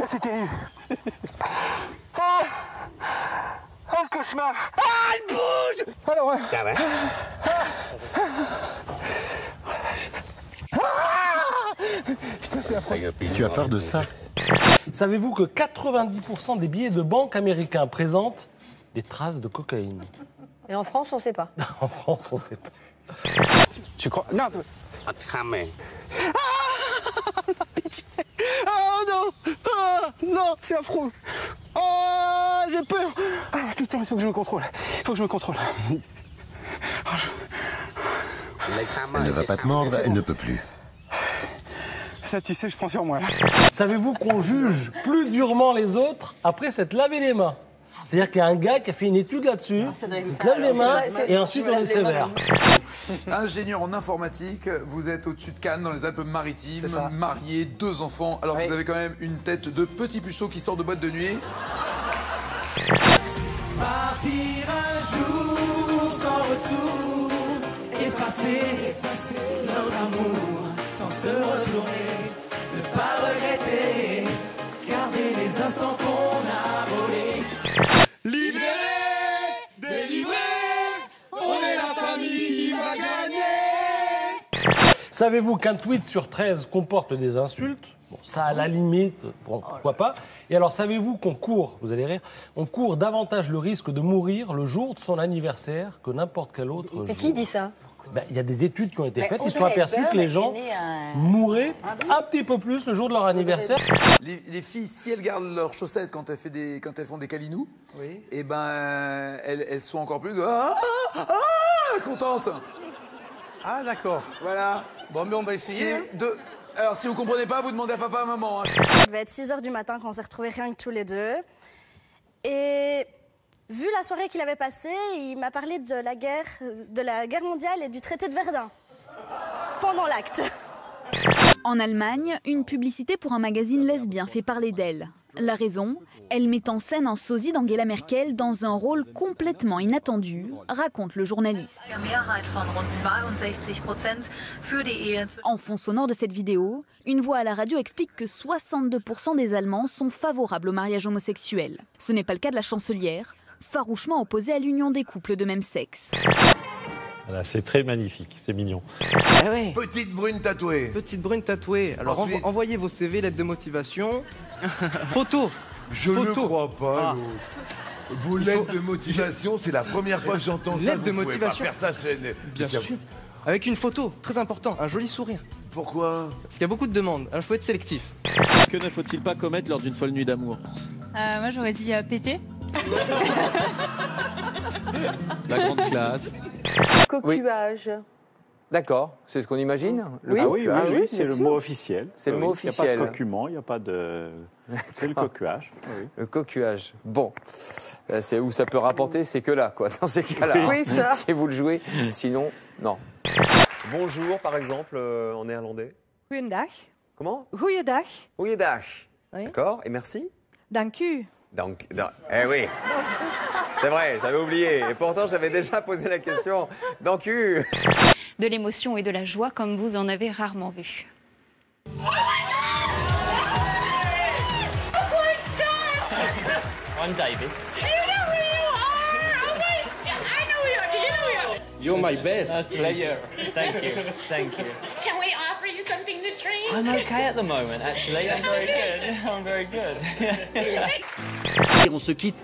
C'est terrible. Ah, le cauchemar. Ah, elle bouge. Alors, Ça va? putain, c'est affreux. Tu as peur de ça? Savez-vous que 90% des billets de banque américains présentent des traces de cocaïne? Et en France, on sait pas. En France, on sait pas. Tu crois? Non. Jamais. Pitié. Oh non. Oh non, c'est affreux. Oh, j'ai peur. Ah, putain, il faut que je me contrôle. Il faut que je me contrôle. Elle ne va pas te mordre, elle ne peut plus. Ça, tu sais, je prends sur moi. Savez-vous qu'on juge plus durement les autres après s'être lavé les mains? C'est-à-dire qu'il y a un gars qui a fait une étude là-dessus, il se lave les mains et ensuite on est sévère. Ingénieur en informatique, vous êtes au-dessus de Cannes, dans les Alpes-Maritimes, marié, 2 enfants. Alors vous avez quand même une tête de petit puceau qui sort de boîte de nuit. Partir un jour sans retour, effacer notre amour sans se retourner, ne pas regretter, garder les instants qu'on a volés. Libéré, délivré, on est la famille qui va gagner. Savez-vous qu'un tweet sur 13 comporte des insultes? Bon, ça, à la limite, bon, pourquoi pas. Et alors, savez-vous qu'on court, vous allez rire, on court davantage le risque de mourir le jour de son anniversaire que n'importe quel autre jour. Et qui dit ça? Ben, y a des études qui ont été faites, ils se sont aperçus que les gens mouraient un petit peu plus le jour de leur anniversaire. Les filles, si elles gardent leurs chaussettes quand elles, font des câlinous, et ben elles sont encore plus contentes. Ah, d'accord. Voilà. Bon, mais on va essayer. Alors, si vous comprenez pas, vous demandez à papa, à maman. Hein. Il devait être 6 h du matin quand on s'est retrouvés rien que tous les deux. Et vu la soirée qu'il avait passée, il m'a parlé de la guerre mondiale et du traité de Verdun. Pendant l'acte. En Allemagne, une publicité pour un magazine lesbien fait parler d'elle. La raison, elle met en scène un sosie d'Angela Merkel dans un rôle complètement inattendu, raconte le journaliste. En fond sonore de cette vidéo, une voix à la radio explique que 62% des Allemands sont favorables au mariage homosexuel. Ce n'est pas le cas de la chancelière, farouchement opposée à l'union des couples de même sexe. Voilà, c'est très magnifique, c'est mignon. Ah ouais. Petite brune tatouée. Petite brune tatouée. Alors Ensuite... envoyez vos CV, lettres de motivation. Photo. Je ne crois pas. Vos lettres de motivation, c'est la première fois que j'entends ça. Lettres de motivation. Pas faire ça, bien sûr. Avec une photo, très important, un joli sourire. Pourquoi? Parce qu'il y a beaucoup de demandes. Il faut être sélectif. Que ne faut-il pas commettre lors d'une folle nuit d'amour? Moi j'aurais dit péter. La grande classe. Cocuage. D'accord, c'est ce qu'on imagine? Oui, oui, c'est le mot officiel. C'est le mot officiel. Il n'y a pas de cocument, il n'y a pas de... C'est le cocuage. Oui. Le cocuage. Bon. C'est où ça peut rapporter, c'est que là, quoi. Dans ces cas-là. Oui, ça. Si vous le jouez, sinon, non. Bonjour, par exemple, en néerlandais. Goeiedag. Comment? Goeiedag. Goeiedag. Oui. D'accord, et merci? Dank u. Donc, eh oui, c'est vrai, j'avais oublié. Et pourtant, j'avais déjà posé la question. Donc, de l'émotion et de la joie comme vous en avez rarement vu. I'm David. Do you know who you are? Oh my God, I know you. You're my best. Nice player. Thank you. Thank you. Can we offer you something to drink? I'm okay at the moment, actually. I'm very good. I'm very good. On se quitte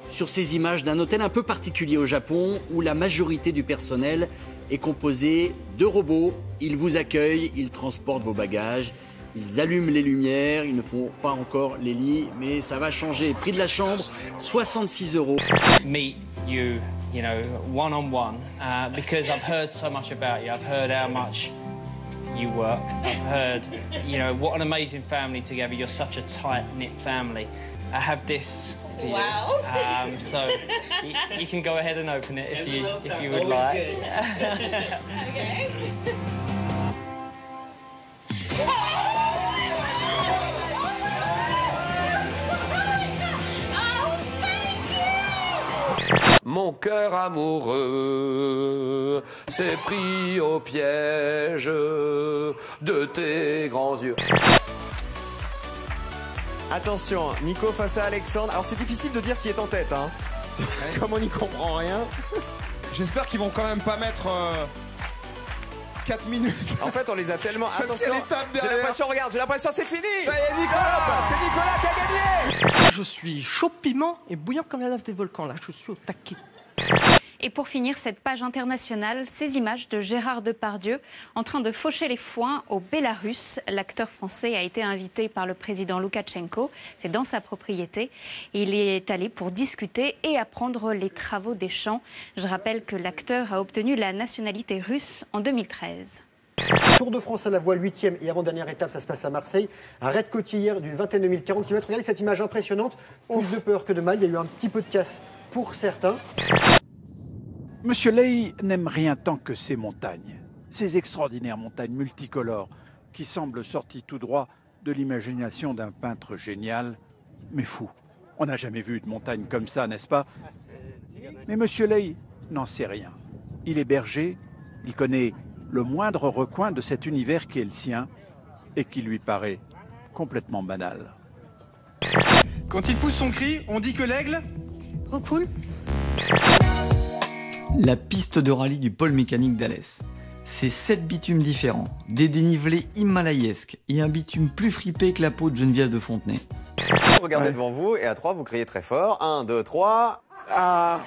sur ces images d'un hôtel un peu particulier au Japon où la majorité du personnel est composé de robots. Ils vous accueillent, ils transportent vos bagages, ils allument les lumières, ils ne font pas encore les lits, mais ça va changer. Prix de la chambre, 66 €. Meet you, you know, one-on-one, because I've heard so much about you. I've heard how much you work. I've heard, you know, what an amazing family together. You're such a tight-knit family. I have this for you. Wow. So you can go ahead and open it if you would like. Okay. Mon cœur amoureux s'est pris au piège de tes grands yeux. Attention, Nico face à Alexandre. Alors c'est difficile de dire qui est en tête, hein. Comme on n'y comprend rien. J'espère qu'ils vont quand même pas mettre 4 minutes. En fait, on les a tellement... Attention, j'ai l'impression, regarde, j'ai l'impression c'est fini. Ça y est, Nicolas. C'est Nicolas qui a gagné. Je suis chaud piment et bouillant comme la lave des volcans, là. Je suis au taquet. Et pour finir cette page internationale, ces images de Gérard Depardieu en train de faucher les foins au Bélarus. L'acteur français a été invité par le président Loukachenko, c'est dans sa propriété. Il y est allé pour discuter et apprendre les travaux des champs. Je rappelle que l'acteur a obtenu la nationalité russe en 2013. Tour de France à la voile 8e et avant-dernière étape, ça se passe à Marseille. Un raid côtier hier d'une vingtaine de 1040 km. Regardez cette image impressionnante. Plus de peur que de mal. Il y a eu un petit peu de casse pour certains. Monsieur Ley n'aime rien tant que ces montagnes. Ces extraordinaires montagnes multicolores qui semblent sorties tout droit de l'imagination d'un peintre génial, mais fou. On n'a jamais vu de montagne comme ça, n'est-ce pas? Mais Monsieur Ley n'en sait rien. Il est berger, il connaît le moindre recoin de cet univers qui est le sien et qui lui paraît complètement banal. Quand il pousse son cri, on dit que l'aigle recoule. La piste de rallye du pôle mécanique d'Alès. C'est 7 bitumes différents, des dénivelés himalayesques et un bitume plus fripé que la peau de Geneviève de Fontenay. Regardez devant vous et à 3, vous criez très fort. 1, 2, 3. Ah.